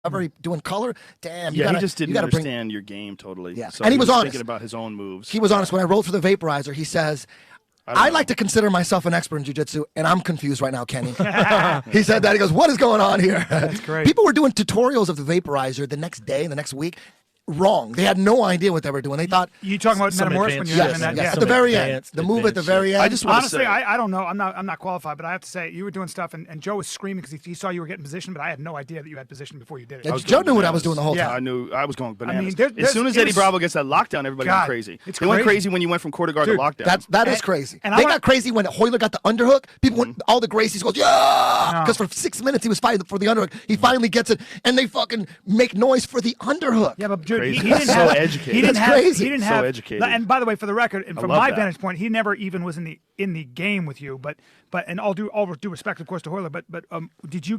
recovery, doing color. Damn, he just didn't understand your game totally. Yeah, so and he was honest. Thinking about his own moves. He was honest. When I rolled for the vaporizer, he says, I like to consider myself an expert in jiu-jitsu, and I'm confused right now, Kenny. He said that. He goes, what is going on here? That's great. People were doing tutorials of the vaporizer the next day, the next week. Wrong. They had no idea what they were doing. They thought you talking about Metamoris when you're yes, that? Yes, at the very end. The move at the very end. I just honestly, I don't know. I'm not qualified, but I have to say you were doing stuff, and Joe was screaming because he saw you were getting position, but I had no idea that you had position before you did it. Joe knew what I was doing the whole time. I knew I was going bananas. I mean, as soon as Eddie Bravo gets that lockdown, everybody went crazy. They went crazy when you went from quarter guard to lockdown. That is crazy. And they got crazy when Hoyler got the underhook. People went, all the Gracies goes, yeah, because for 6 minutes he was fighting for the underhook. He finally gets it, and they fucking make noise for the underhook. Yeah, but dude, he didn't have educated. He didn't have. Crazy. He didn't have. So educated. And by the way, for the record, and from my vantage point, he never even was in the game with you. But and all due respect, of course, to Hoyler. But did you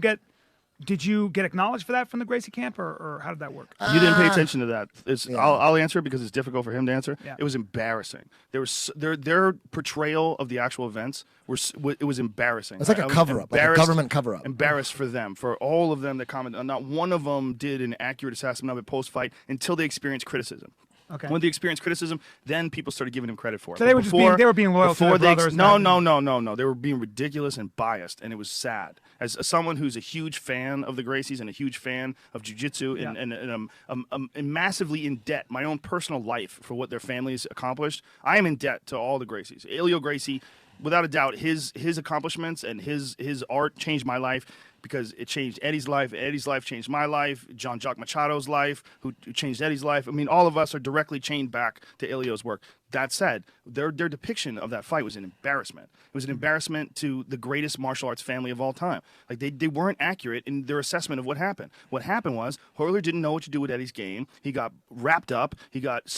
get acknowledged for that from the Gracie camp, or how did that work? You didn't pay attention to that. I'll answer it because it's difficult for him to answer. Yeah. It was embarrassing. Their portrayal of the actual events it was embarrassing. It's like a cover-up, like a government cover-up. Embarrassed for them, for all of them that commented. Not one of them did an accurate assessment of it post-fight until they experienced criticism. Okay. When they experienced criticism, then people started giving him credit for it. So they were being loyal to their brothers. No. They were being ridiculous and biased, and it was sad. As someone who's a huge fan of the Gracies and a huge fan of jiu-jitsu and massively in debt, my own personal life for what their families accomplished, I am in debt to all the Gracies. Elio Gracie, without a doubt, his accomplishments and his art changed my life. Because it changed Eddie's life. Eddie's life changed my life. Jean-Jacques Machado's life, who changed Eddie's life. I mean, all of us are directly chained back to Elio's work. That said, their depiction of that fight was an embarrassment. It was an embarrassment to the greatest martial arts family of all time. Like they weren't accurate in their assessment of what happened. What happened was Hoyler didn't know what to do with Eddie's game. He got wrapped up. He got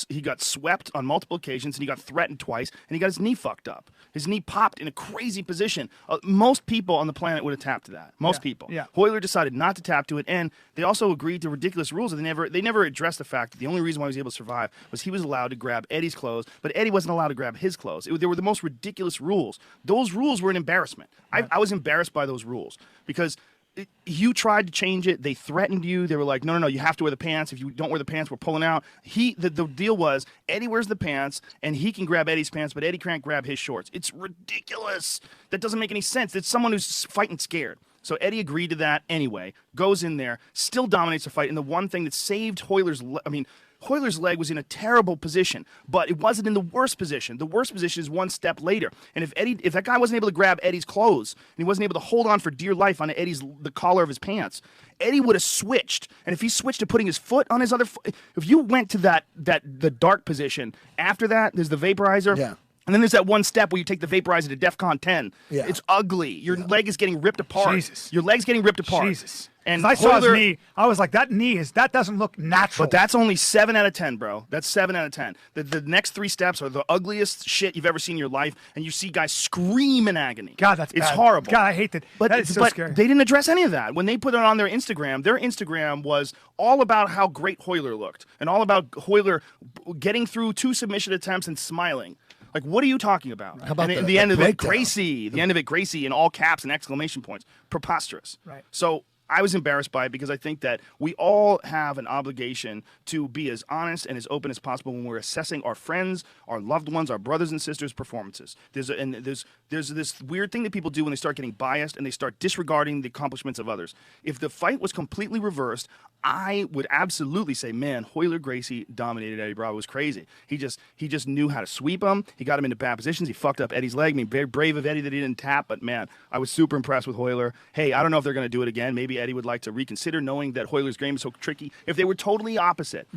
swept on multiple occasions, and he got threatened twice, and he got his knee fucked up. His knee popped in a crazy position. Most people on the planet would have tapped to that. Most people. Yeah. Hoyler decided not to tap to it, and they also agreed to ridiculous rules. They never addressed the fact that the only reason why he was able to survive was he was allowed to grab Eddie's clothes, but Eddie wasn't allowed to grab his clothes. They were the most ridiculous rules. Those rules were an embarrassment. I was embarrassed by those rules because you tried to change it. They threatened you. They were like, no, you have to wear the pants. If you don't wear the pants, we're pulling out. The deal was Eddie wears the pants, and he can grab Eddie's pants, but Eddie can't grab his shorts. It's ridiculous. That doesn't make any sense. It's someone who's fighting scared. So Eddie agreed to that anyway, goes in there, still dominates the fight, and the one thing that saved Hoyler's leg was in a terrible position, but it wasn't in the worst position. The worst position is one step later. And if that guy wasn't able to grab Eddie's clothes, and he wasn't able to hold on for dear life on the collar of his pants, Eddie would have switched. And if he switched to putting his foot on his other foot, if you went to the dark position, after that, there's the vaporizer. Yeah. And then there's that one step where you take the vaporizer to DEFCON 10. Yeah. It's ugly. Your leg is getting ripped apart. Jesus. Your leg's getting ripped apart. Jesus. And I saw his knee. I was like, that doesn't look natural. But that's only 7 out of 10, bro. That's 7 out of 10. The next 3 steps are the ugliest shit you've ever seen in your life, and you see guys scream in agony. God, it's bad. Horrible. God, I hate that. That is so scary. They didn't address any of that. When they put it on their Instagram was all about how great Hoyler looked and all about Hoyler getting through 2 submission attempts and smiling. Like, what are you talking about? How about and the end of it, Gracie. The end of it, Gracie, in all caps and exclamation points. Preposterous. Right. So I was embarrassed by it because I think that we all have an obligation to be as honest and as open as possible when we're assessing our friends, our loved ones, our brothers and sisters' performances. There's this weird thing that people do when they start getting biased and they start disregarding the accomplishments of others. If the fight was completely reversed, I would absolutely say, man, Hoyler Gracie dominated Eddie Bravo. It was crazy. He just knew how to sweep him. He got him into bad positions. He fucked up Eddie's leg. I mean, very brave of Eddie that he didn't tap, but man, I was super impressed with Hoyler. Hey, I don't know if they're going to do it again. Maybe Eddie would like to reconsider, knowing that Hoyler's game is so tricky. If they were totally opposite,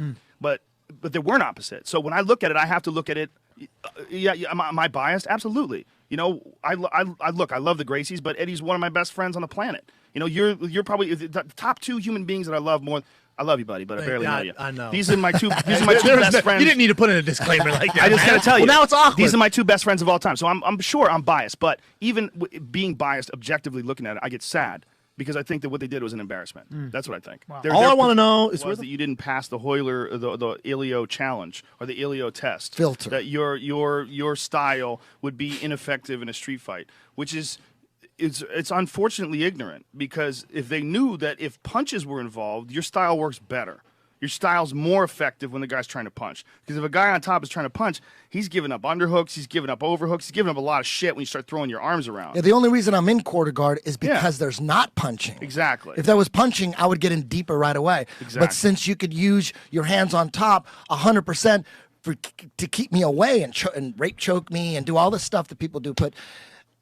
but they weren't opposite. So when I look at it, I have to look at it. Am I biased? Absolutely. You know, I love the Gracies, but Eddie's one of my best friends on the planet. You know, you're probably the top 2 human beings that I love more. I love you, buddy, but I barely know you. I know. These are my two best friends. You didn't need to put in a disclaimer like that. I just got to tell you. Well, now it's awkward. These are my 2 best friends of all time. So I'm sure I'm biased, but even being biased, objectively looking at it, I get sad because I think that what they did was an embarrassment. That's what I think. Wow. All I want to know is that you didn't pass the Hoyler, the Elio challenge or the Elio test filter. That your style would be ineffective in a street fight, which is it's unfortunately ignorant, because if they knew that if punches were involved, your style works better. Your style's more effective when the guy's trying to punch. Because if a guy on top is trying to punch, he's giving up underhooks, he's giving up overhooks, he's giving up a lot of shit when you start throwing your arms around. Yeah, the only reason I'm in quarter guard is because there's not punching. Exactly. If there was punching, I would get in deeper right away. Exactly. But since you could use your hands on top 100% to keep me away and rape choke me and do all the stuff that people do, but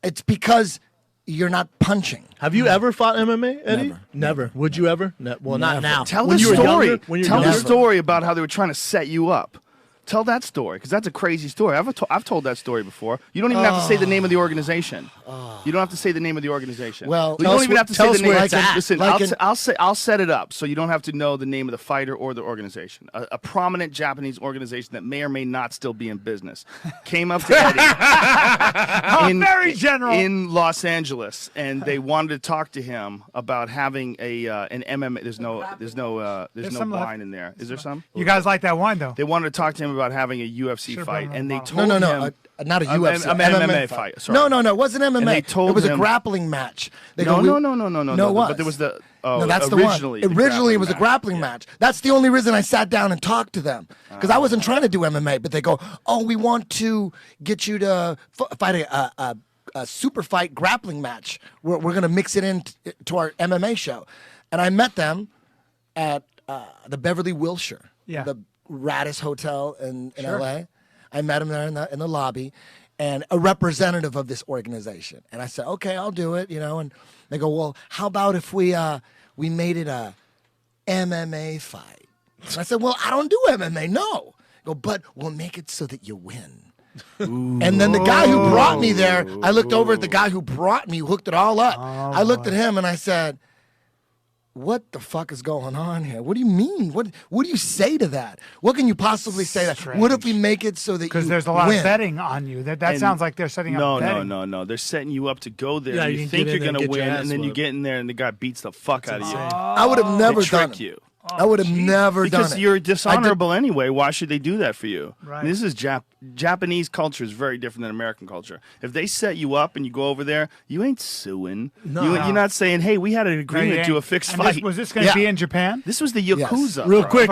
it's because you're not punching. Have you ever fought MMA, Eddie? Never. Would you ever? Well, not now. Tell when the you were story. younger, when you were Tell the younger? story about how they were trying to set you up. Tell that story, because that's a crazy story. I've told that story before. You don't even have to say the name of the organization. You don't have to say the name of the organization. Well, you don't even have to say the name. Listen, like I'll set it up so you don't have to know the name of the fighter or the organization. A prominent Japanese organization that may or may not still be in business came up to Eddie very general in Los Angeles, and they wanted to talk to him about having an MMA. There's no wine in there. Is there some? You guys like that wine though? They wanted to talk to him about having a UFC fight, and they told no, him not a UFC, an MMA fight. Sorry. No, it wasn't MMA. And they told it was him, a grappling match. They No. No, it was. But there was the no, that's originally. the one. Originally, it was a grappling match. That's the only reason I sat down and talked to them, because I wasn't trying to do MMA. But they go, "Oh, we want to get you to fight a super fight grappling match. We're going to mix it into our MMA show." And I met them at the Beverly Wilshire, the raddest hotel in LA. I met him there in the lobby, and a representative of this organization. And I said, okay, I'll do it, and they go, well, how about if we made it a MMA fight? And I said, well, I don't do MMA, no. They go, but we'll make it so that you win. Ooh. And then the guy who brought me there, I looked over at the guy who brought me, who hooked it all up. I looked at him and I said, what the fuck is going on here? What do you mean? What do you say to that? What can you possibly say to that? What if we make it so that you Because there's a lot win? of betting on you. That sounds like they're setting up betting. No. They're setting you up to go there. Yeah, you you think get you're in going there to and get win, your and then ass you whipped. get in there and the guy beats the fuck out of you. I would have never They done trick it. you. I would have never done it. Because you're dishonorable anyway. Why should they do that for you? Right. I mean, this is Japanese culture is very different than American culture. If they set you up and you go over there, you ain't suing. No. You're not saying, hey, we had an agreement to a fixed And fight. was this going to be in Japan? This was the Yakuza. Real bro. quick,